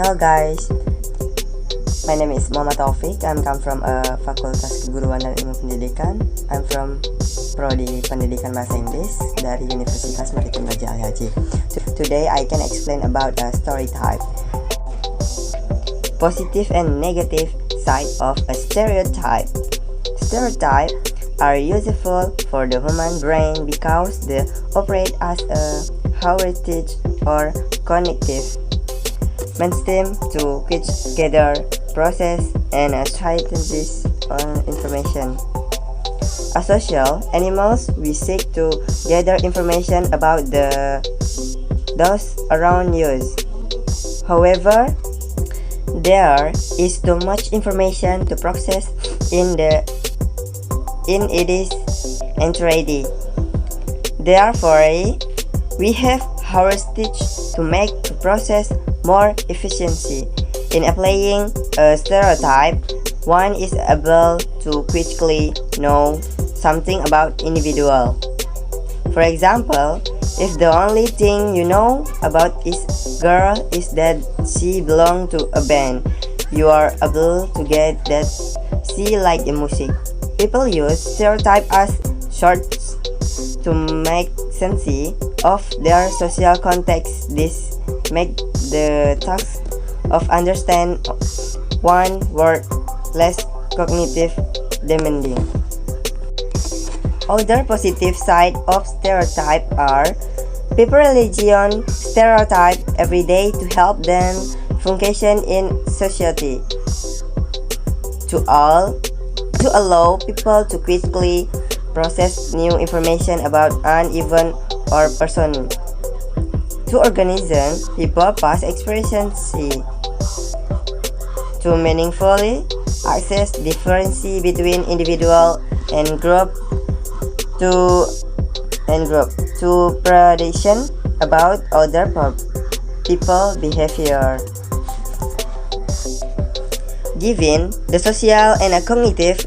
Hello guys, my name is Muhammad Taufik. I'm come from Fakultas Keguruan dan Ilmu Pendidikan. I'm from Prodi Pendidikan Bahasa Inggris dari Universitas Maritim Raja Ali Haji. Today I can explain about a stereotype. Positive and negative side of a stereotype. Stereotypes are useful for the human brain because they operate as a heritage or cognitive mechanism to gather, process, and synthesize information. As social animals, we seek to gather information about those around us. However, there is too much information to process in it is entirety. Therefore, we have heritage to make the process more efficiency. In applying a stereotype, one is able to quickly know something about individual. For example, if the only thing you know about this girl is that she belongs to a band, you are able to get that she likes the music. People use stereotype as shorts to make sense of their social context. This makes the task of understand one word less cognitive demanding. Other positive side of stereotype are people religion stereotype every day to help them function in society. To allow people to quickly process new information about an event or person. To organize people past experiences. To meaningfully access differences between individual and group. To prediction about other people behavior. Given the social and cognitive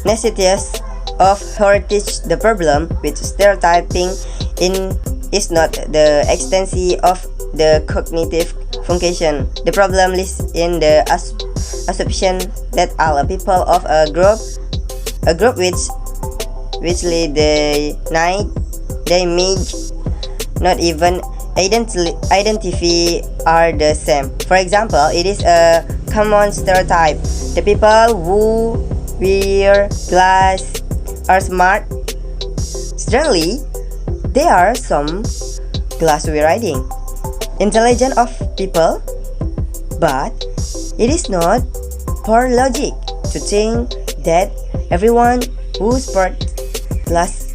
necessities of heritage, the problem with stereotyping is not the extension of the cognitive function. The problem lies in the assumption that all people of a group which they may not even identify are the same. For example, it is a common stereotype. The people who wear glasses are smart. Strangely, there are some glass wearing intelligent of people, but it is not for logic to think that everyone who sports glass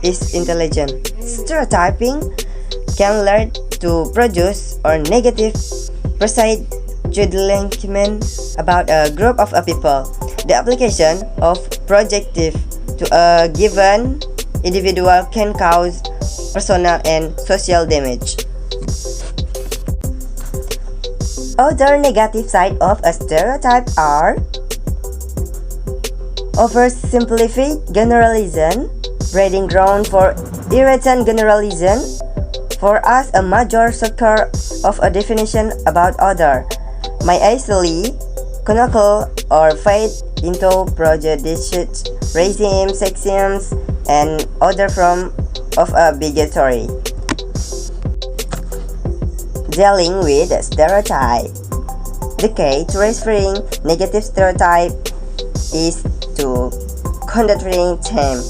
is intelligent. Stereotyping can lead to produce or negative judgment about a group of people. The application of projective to a given individual can cause personal and social damage. Other negative side of a stereotype are oversimplified generalization, breeding ground for irritant generalization. For us, a major circle of a definition about other may easily chronicle or fade into prejudices, racism, sexism, and other forms of a bigotry. Dealing with a stereotype. The key to referring negative stereotype is to countering them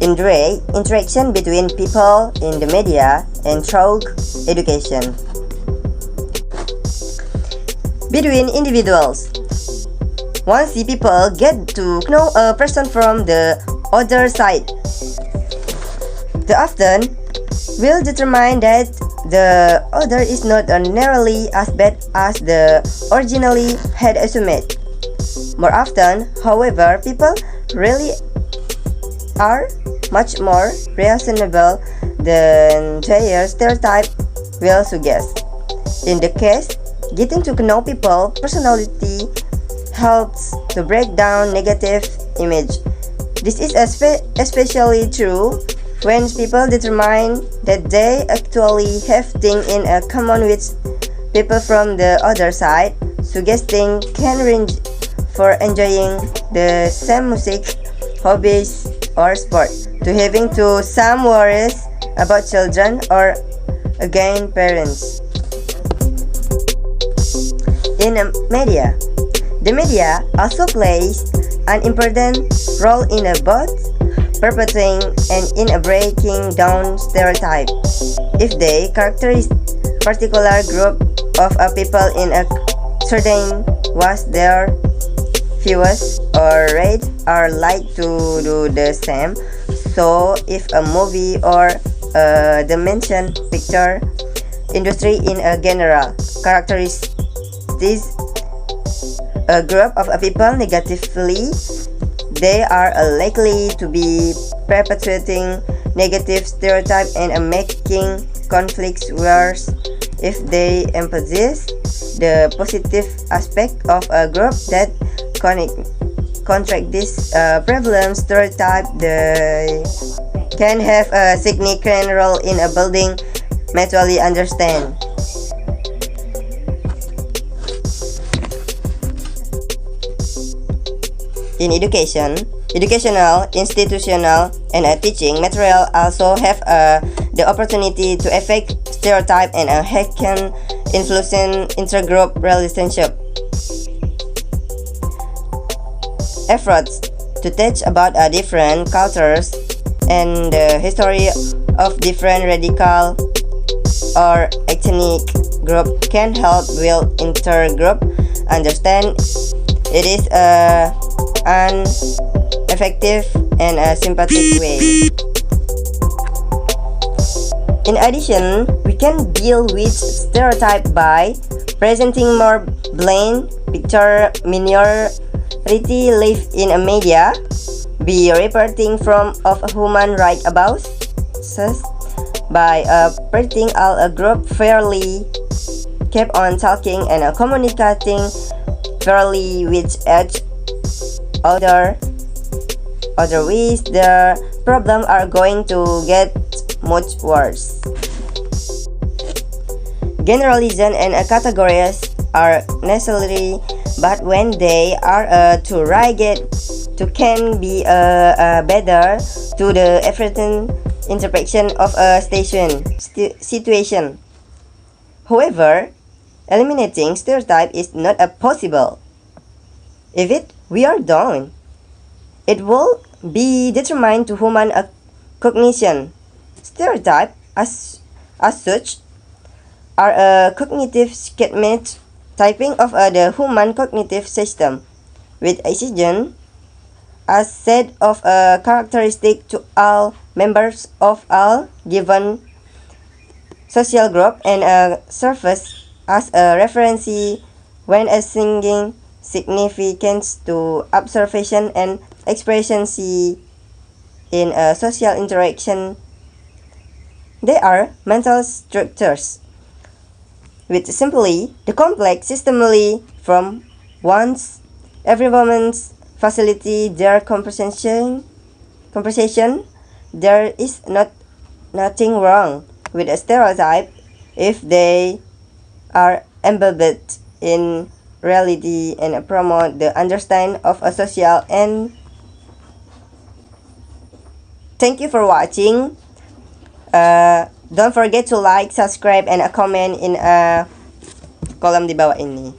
in direct interaction between people in the media and through education. Between individuals, once the people get to know a person from the other side, they often will determine that the other is not nearly as bad as the originally had assumed. More often, however, people really are much more reasonable than their stereotype will suggest. In the case, getting to know people's personality helps to break down negative image. This is especially true when people determine that they actually have things in common with people from the other side, suggesting can range for enjoying the same music, hobbies, or sport, to having to some worries about children or again parents. In media, the media also plays an important role in both perpetuating and in breaking down stereotypes. If they characterize particular group of people in a certain was their viewers or read are like to do the same. So if a movie or the mentioned picture industry in a general characteristics a group of people negatively, they are likely to be perpetuating negative stereotypes and making conflicts worse. If they emphasize the positive aspect of a group that contract this prevalent stereotype, they can have a significant role in building mutually understand. In education, educational, institutional, and teaching material also have the opportunity to affect stereotype and can influence intergroup relationship. Efforts to teach about different cultures and the history of different radical or ethnic group can help build intergroup understand. It is an effective and sympathetic way. In addition, we can deal with stereotype by presenting more blind picture minority live in a media, be reporting from of human rights abuses by treating all a group fairly, keep on talking and communicating fairly with each otherwise the problem are going to get much worse. Generalization and categories are necessary, but when they are too rigid, to can be better to the efficient interpretation of a situation. However, eliminating stereotype is not possible. If we are done, it will be determined to human cognition. Stereotype as such are a cognitive schemate typing of the human cognitive system with exigent as set of a characteristic to all members of all given social group and serves as a reference when assigning significance to observation and expression in a social interaction. They are mental structures which simply the complex systemically from one's every woman's facility their conversation. There is nothing wrong with a stereotype if they are embedded in reality and promote the understanding of a social and thank you for watching. Don't forget to like, subscribe, and comment in kolom di bawah ini.